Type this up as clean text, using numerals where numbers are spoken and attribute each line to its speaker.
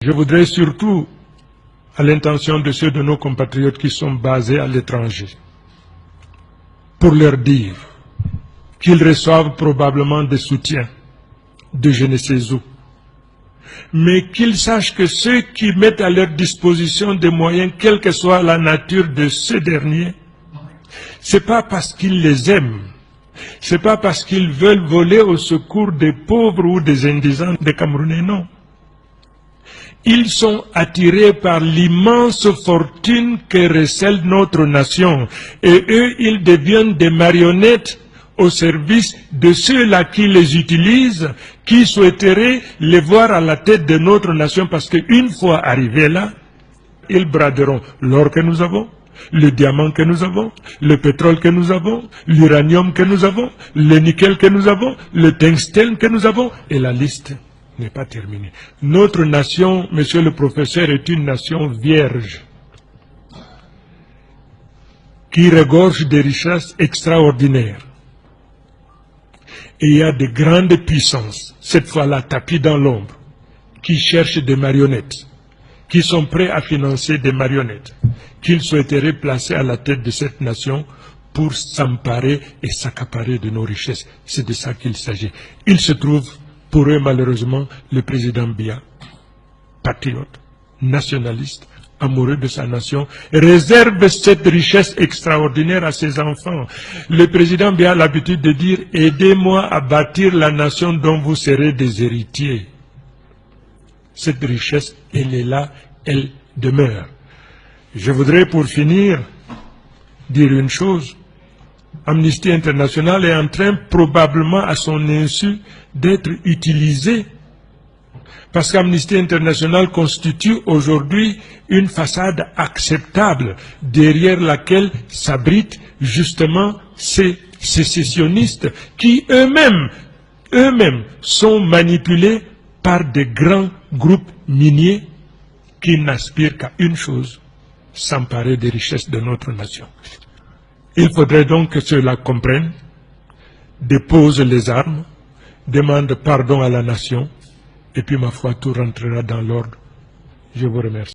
Speaker 1: Je voudrais surtout, à l'intention de ceux de nos compatriotes qui sont basés à l'étranger, pour leur dire qu'ils reçoivent probablement des soutiens de je ne sais où, mais qu'ils sachent que ceux qui mettent à leur disposition des moyens, quelle que soit la nature de ces derniers, c'est pas parce qu'ils les aiment, c'est pas parce qu'ils veulent voler au secours des pauvres ou des indigents des Camerounais, non. Ils sont attirés par l'immense fortune que recèle notre nation. Et eux, ils deviennent des marionnettes au service de ceux-là qui les utilisent, qui souhaiteraient les voir à la tête de notre nation, parce qu'une fois arrivés là, ils braderont l'or que nous avons, le diamant que nous avons, le pétrole que nous avons, l'uranium que nous avons, le nickel que nous avons, le tungstène que nous avons, et la liste n'est pas terminée. Notre nation, monsieur le professeur, est une nation vierge, qui regorge de richesses extraordinaires. Et il y a de grandes puissances, cette fois-là tapies dans l'ombre, qui cherchent des marionnettes, qui sont prêts à financer des marionnettes, qu'ils souhaiteraient placer à la tête de cette nation pour s'emparer et s'accaparer de nos richesses. C'est de ça qu'il s'agit. Il se trouve, pour eux malheureusement, le président Biya, patriote, nationaliste, amoureux de sa nation, réserve cette richesse extraordinaire à ses enfants. Le président Biya a l'habitude de dire « Aidez-moi à bâtir la nation dont vous serez des héritiers ». Cette richesse, elle est là, elle demeure. Je voudrais pour finir dire une chose. Amnesty International est en train, probablement à son insu, d'être utilisé, parce qu'Amnesty International constitue aujourd'hui une façade acceptable derrière laquelle s'abritent justement ces sécessionnistes qui eux-mêmes sont manipulés par des grands groupes miniers qui n'aspirent qu'à une chose, s'emparer des richesses de notre nation. Il faudrait donc que ceux-là comprennent, déposent les armes, demandent pardon à la nation, et puis ma foi, tout rentrera dans l'ordre. Je vous remercie.